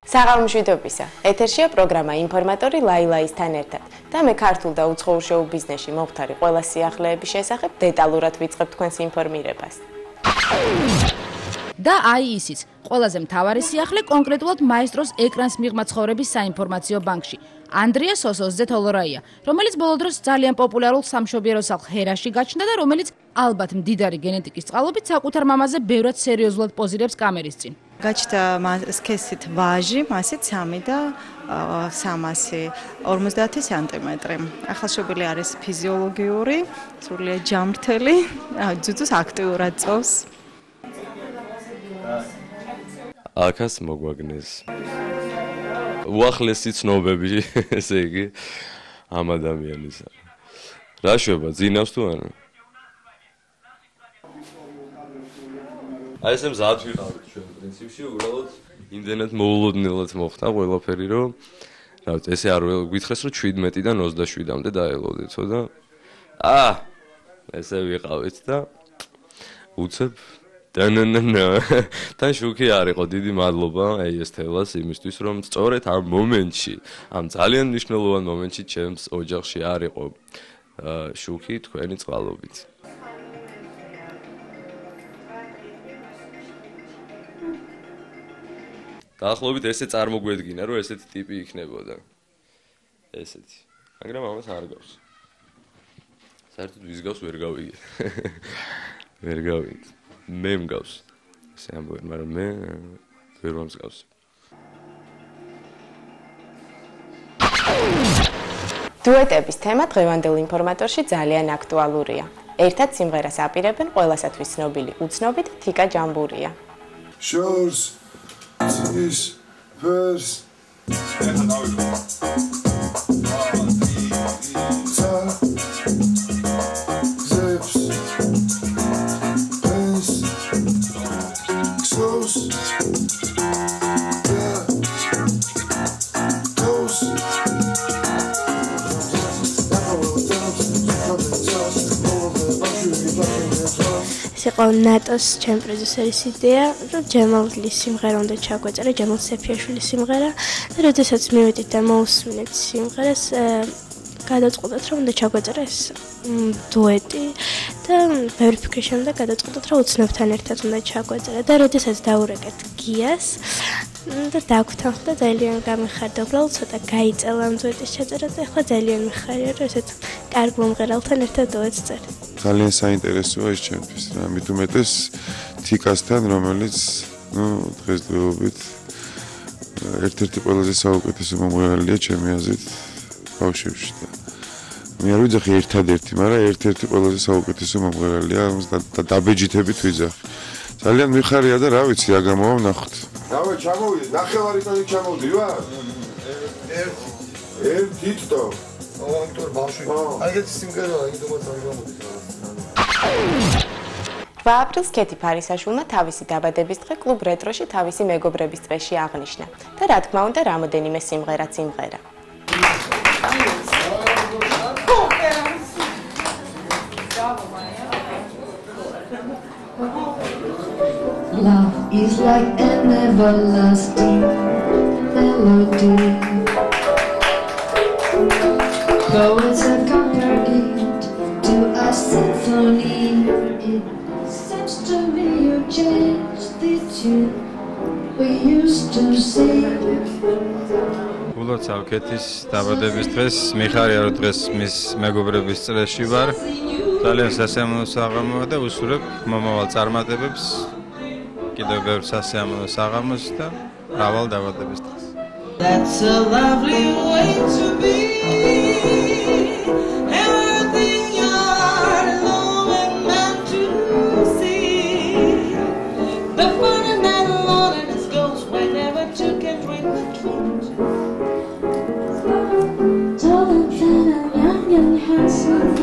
საღამომშვიდობისა. ეთერშია პროგრამა ინფორმატორი ლაილაისთან ერთად. და მე ქართულ და უცხოურ შოუ ბიზნესში მომხდარი ყველა სიახლეების შესახებ დეტალურად ვიწყებ თქვენს ინფორმირებას. და აი ისიც, ყველაზე მთავარი სიახლე კონკრეტულად მაესტროს ეკრანს მიღმა ცხოვრების საინფორმაციო ბანკში. ანდრია სოსოზძე თოლორაია, რომელიც ბოლო დროს ძალიან პოპულარულ სამშობიარო სახლ ჰერაში გაჩნდა და რომელიც ალბათ მდიდარი გენეტიკის წყალობით საკუთარ მამაზე ბევრად სერიოზულად პოზირებს კამერის წინ. გაჩნდა სქესით ვაჟი, მასით 3 და 350 სანტიმეტრი. ახალშობილი არის ფიზიოლოგიური, სრულიად ჯამრთელი, ძუძუს აქტიურად წოვს. აქას მოგვაგნეს. უახლესი ცნობები, ესე იგი, ამ ადამიანისა. რა შვება, ძინავს თუ არა? აი ესე მზად ვიყავით ჩვენ პრინციპში, უბრალოდ იმდენად მოულოდნელად მოხდა ყველაფერი, რომ რა ვიცი, ესე არ გითხრეს, რომ 17-დან 27-მდე დაელოდითო და ესე ვიყავით და უცებ თან შუქი არ იყო, დიდი მადლობა ASTV-ს იმისთვის, რომ სწორედ ამ მომენტში, ამ ძალიან მნიშვნელოვან მომენტში ჩემს ოჯახში არ იყო შუქი თქვენი წყალობით. დაახლოებით ესე წარმოგვედგინა, რომ ესეთი ტიპი იქნებოდა. ესეთი. მაგრამ ამას არ გავს. საერთოდ ვის გავს ვერ გავიგე. ვერ გავიგე. მე მგავს. ესე ამბობენ, მაგრამ მე ვერ მომსგავს. დუეტების თემა დღევანდელ ინფორმატორში ძალიან აქტუალურია. ერთად სიმღერას აპირებენ ყველასათვის ცნობილი უცნობი და თიკა ჯამბურია. Shores is first. ნატოს ჩემ პროდიუსერის იდეა, რომ ჯემალგლის სიმღერა უნდა ჩაგვეწერა, ჯემალ სეფიაშვილის სიმღერა და როდესაც მივედით და მოусმინეთ სიმღერას, გადაწყვეტეთ, რომ უნდა ჩაგვეწერა ეს დუეტი და ბევრი ფიქრის შემდეგ გადაწყვეტეთ, რომ უცნობთან ერთად უნდა ჩაგვეწერა და როდესაც დაურეკეთ გიას და დაგვთანხმდა ძალიან გამიხარდა, უბრალოდ ცოტა გაიწელა ამ დუეტის ჩაწერა და ახლა ძალიან მიხარია, რომ ესეთ კარგ მომღერალთან ერთად დუეტს წერ. ძალიან საინტერესოა ეს ჩემთვის რა, მით უმეტეს თიკასთან, რომელიც, დღესდღეობით ერთ-ერთი ყველაზე საუკეთესო მომღერალია ჩემი აზრით ბავშვებში და მე არ ვიძახი ერთადერთი, მაგრამ ერთ-ერთი ყველაზე საუკეთესო მომღერალია, და დაბეჯითებით ვიძახი. ძალიან მიხარია და რა ვიცი, რა გამოვა ვნახოთ. რავე, ჩამოვიდეთ, ნახევარიტანი ჩამოვდივარ? ერთი თითო. ამიტომ ბავშვი. აიგეთ სიმღერაა, იმდომაც არ გამოდის. 8 აპრილს კეთი ფარისაშვილმა თავისი დაბადების დღე კლუბ რეტროში თავისი მეგობრების წრეში აღნიშნა და რა თქმა უნდა რამოდენიმე სიმღერაც იმღერა. Love is like an everlasting melody. Poets have compared it to a symphony. It seems to me you changed the tune we used to sing. გულოცავ კეთის დაბადების დღეს, მიხარია რომ დღეს მის მეგობრების წრეში ვარ. ძალიან სასიამოვნო საღამოა და უსურვებ მომავალ წარმატებებს. კიდევ ბევრ სასიამოვნო საღამოს და მრავალ დაბადების დღეს. That's a lovely way to be. Everything you're alone meant to see. The fun and the loneliness goes whenever two can dream the truth. Tall and thin and young and handsome.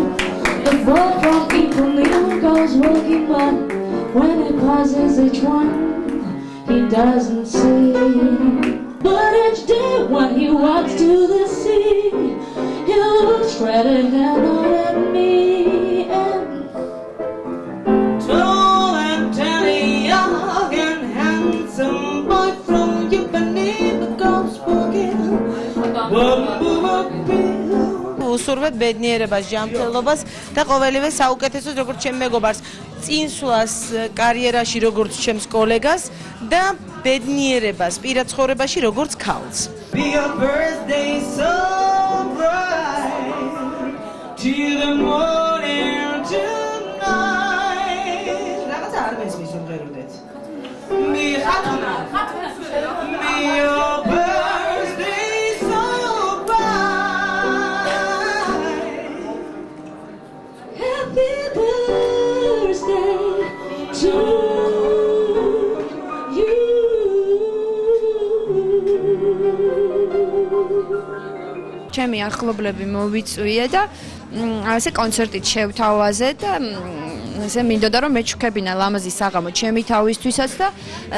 The boy walking from the young goes walking by. When it passes each one, he doesn't see. But each day when he walks to the sea, he looks straight ahead at me. And Tall and tan, young and handsome boy from Ipanema. ვუსურვებ ბედნიერებას, ჯანმრთელობას და ყოველივე საუკეთესოს, როგორც ჩემ მეგობარს, წინსვლას კარიერაში, როგორც ჩემს კოლეგას და ბედნიერებას პირად ცხოვრებაში, როგორც ქალს. Be your birthday so bright till the morning tonight. რაღაცა არ მესმის უმღეროდეთ. Be your birthday so bright. Happy birthday to you. ჩემი ახლობლები მოვიწვიე და ასე კონცერტით შევთავაზე და ესე მინდოდა რომ მეჩუქებინა ლამაზი საღამო ჩემი თავისთვისაც და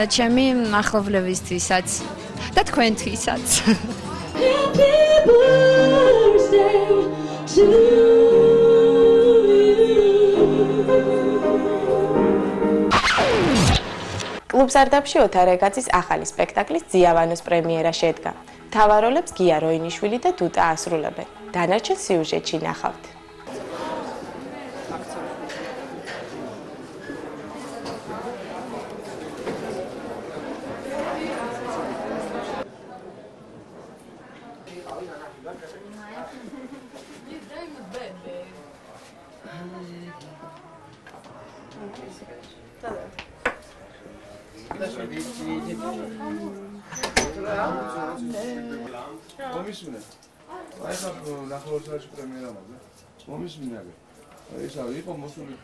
ჩემი ახლობლებისთვისაც და თქვენთვისაც. Happy birthday to კლუბ სარდაფში ოთარ ეგაძის ახალი სპექტაკლის ძიავანოს პრემიერა შედგა. მთავარ როლებს გია როინიშვილი და დუტა ასრულებენ. დანარჩენ სიუჟეტში ნახავთ. მომისმინე. აი ხა ნახევარსაათში პრემიერა მაქვს. მომისმინე. ისა იყო მოსული.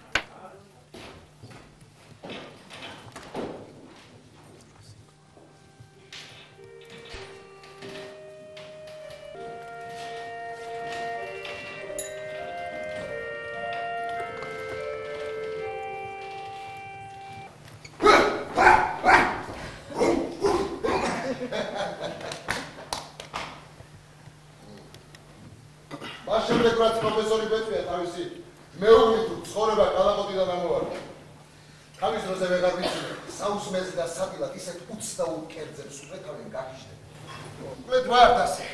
შემდეგ რაც პროფესორი ბეწვია თავისი მეუღლით ცხოვრება კალაპოტიდან ამოვარდა. თავის დროზე ვეღარ ვიცი საუსმეზე და სატილად ისეთ უცნაურ კერძებს უკეთავენ გაგიჟდნენ. უკეთ ვართ ასე.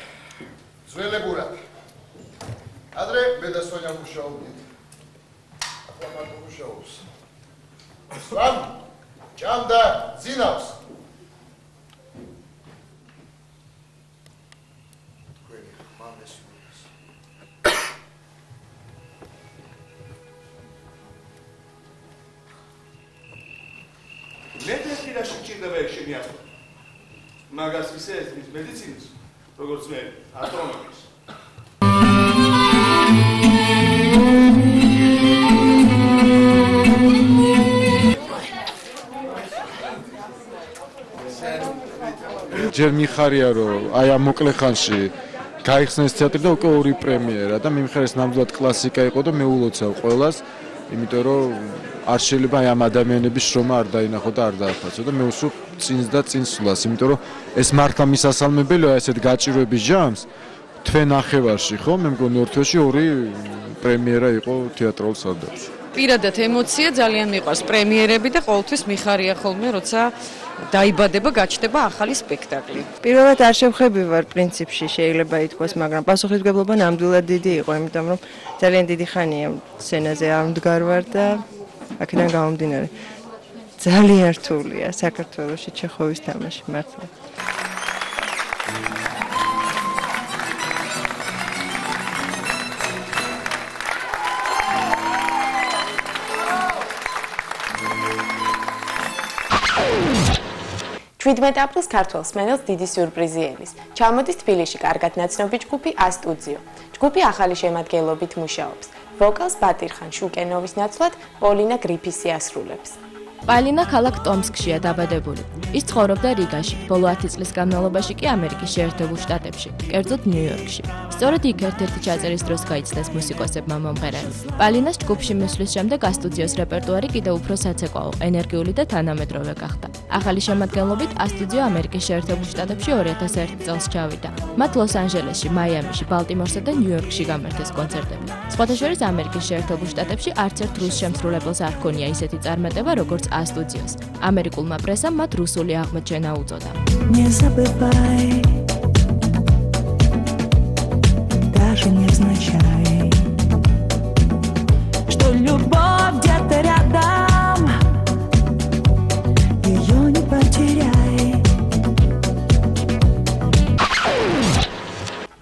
ძველებურად. ადრე მე და სონია მუშაობდით. ახლა მარტო მუშაობს. სვამ ჭამდა ძინავს. თქვენი მამეს მედიცინა შეჭირდება ეგ შემიასწრო. მაგას ისე ესმის მედიცინის, როგორც მე ასტრონომიის. ჯერ მიხარია რომ აი ამ მოკლე ხანში გაიხსნეს თეატრი და უკვე ორი პრემიერა და მიმხარეს ნამდვილად კლასიკა იყო და მე ულოცავ ყველას, იმიტომ რომ არ შეიძლება აი ამ ადამიანების შრომა არ დაინახო და არ დააფასო და მე უსურვებ წინს და წინსვლას, იმიტომ რომ ეს მართლა მისასალმებელია ესეთ გაჭირვების ჟამს თქვენ ნახევარში, ხო? მე მგონი ორ თვეში ორი პრემიერა იყო თეატრალურ სარდაფში. პირადად ემოცია ძალიან მიყვარს პრემიერები და ყოველთვის მიხარია ხოლმე, როცა დაიბადება, გაჩნდება ახალი სპექტაკლი. პირველად არ შევხები ვარ პრინციპში, შეიძლება ითქვას, მაგრამ პასუხისმგებლობა ნამდვილად დიდი იყო, იმიტომ რომ ძალიან დიდი ხანია სცენაზე არ მდგარ ვარ და აქედან გამომდინარე ძალიან რთულია საქართველოში ჩეხოვის თამაში მართლა. Ჩვიდმეტ აპრილს ქართველ სმენელს დიდი სიურპრიზი ელის. ჩამოდის თბილისში კარგად ნაცნობი ჯგუფი A-Studio. ჯგუფი ახალი შემადგენლობით მუშაობს. ვოკალს ბატირხან შუკენოვის ნაცვლად პოლინა გრიფისი ასრულებს. პალინა ქალაქ ტომსკშია დაბადებული. ის ცხოვრობდა რიგაში, ბოლო 10 წლის განმავლობაში კი ამერიკის შეერთებულ შტატებში, კერძოდ ნიუ-იორკში. სწორედ იქ ერთ-ერთი ჩაწერის დროს გაიცნეს მუსიკოსებმა მომღერალი. პალინას ჯგუფში მისვლის შემდეგ A-Studio-ს რეპერტუარი კიდევ უფრო საცეკვაო, ენერგიული და თანამედროვე გახდა. ახალი შემადგენლობით A-Studio ამერიკის შეერთებულ შტატებში 2001 წელს ჩავიდა. მათ ლოს-ანჯელესში, მაიამიში, ბალტიმორსა და ნიუ-იორკში გამართეს კონცერტები. სხვათა შორის ამერიკის შეერთებულ შტატებში არც ერთ რუს შემსრულებელს არ ჰქონია ისეთი წარმატება, როგორც A-Studio-ს. ამერიკულმა პრესამ მათ რუსული აღმოჩენა უწოდა. Не забывай, даже не означай, что любовь где-то рядом, ее не потеряй.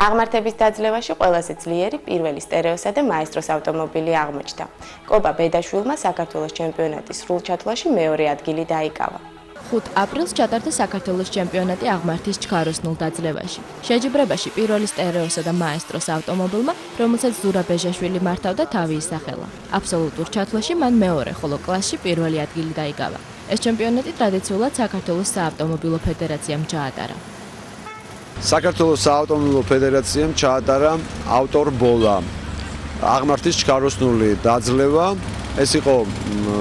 აღმართების დაძლევაში ყველაზე ძლიერი პირველი სტერეოსა და მაესტროს ავტომობილი აღმოჩნდა. კობა ბედაშვილმა საქართველოს ჩემპიონატის სრულ ჩათვლაში მეორე ადგილი დაიკავა. 5 აპრილს ჩატარდა საქართველოს ჩემპიონატი აღმართის ჩქაროსნულ დაძლევაში. შეჯიბრებაში პირველი სტერეოსა და მაესტროს ავტომობილმა, რომელსაც ზურა ბეჟაშვილი მართავდა, თავი ისახელა. აბსოლუტურ ჩათვლაში მან მეორე, ხოლო კლასში პირველი ადგილი დაიკავა. ეს ჩემპიონატი ტრადიციულად საქართველოს საავტომობილო ფედერაციამ ჩაატარა. საქართველოს საავტომობილო ფედერაციამ ჩაატარა ავტორბოლა. აღმართის ჩქაროსნული დაძლევა. ეს იყო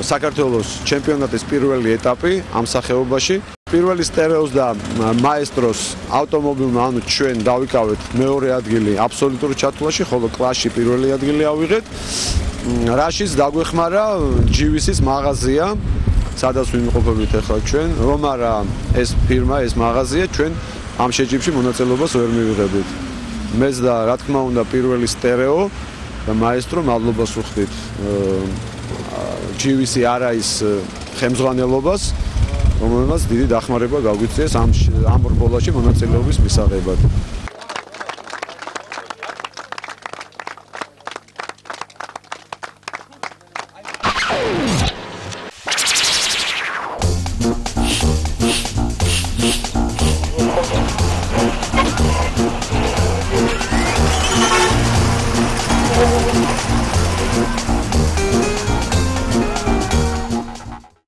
საქართველოს ჩემპიონატის პირველი ეტაპი ამ სახეობაში. პირველი სტერეოს და მაესტროს ავტომობილმა, ანუ ჩვენ დავიკავეთ მეორე ადგილი აბსოლუტურ ჩათვლაში, ხოლო კლასში პირველი ადგილი ავიღეთ. რაშიც დაგვეხმარა GVC-ის მაღაზია, სადაც ვიმყოფებით ახლა ჩვენ, რომ არა ეს ფირმა, ეს მაღაზია, ჩვენ ამ შეჯიბრში მონაწილეობას ვერ მივიღებით. მეც და რა თქმა უნდა პირველი სტერეო და მაესტრო მადლობას ვუხდით GVC არაის ხელმძღვანელობას, რომელმაც დიდი დახმარება გაგვიწიეს ამ რბოლაში მონაწილეობის მისაღებად.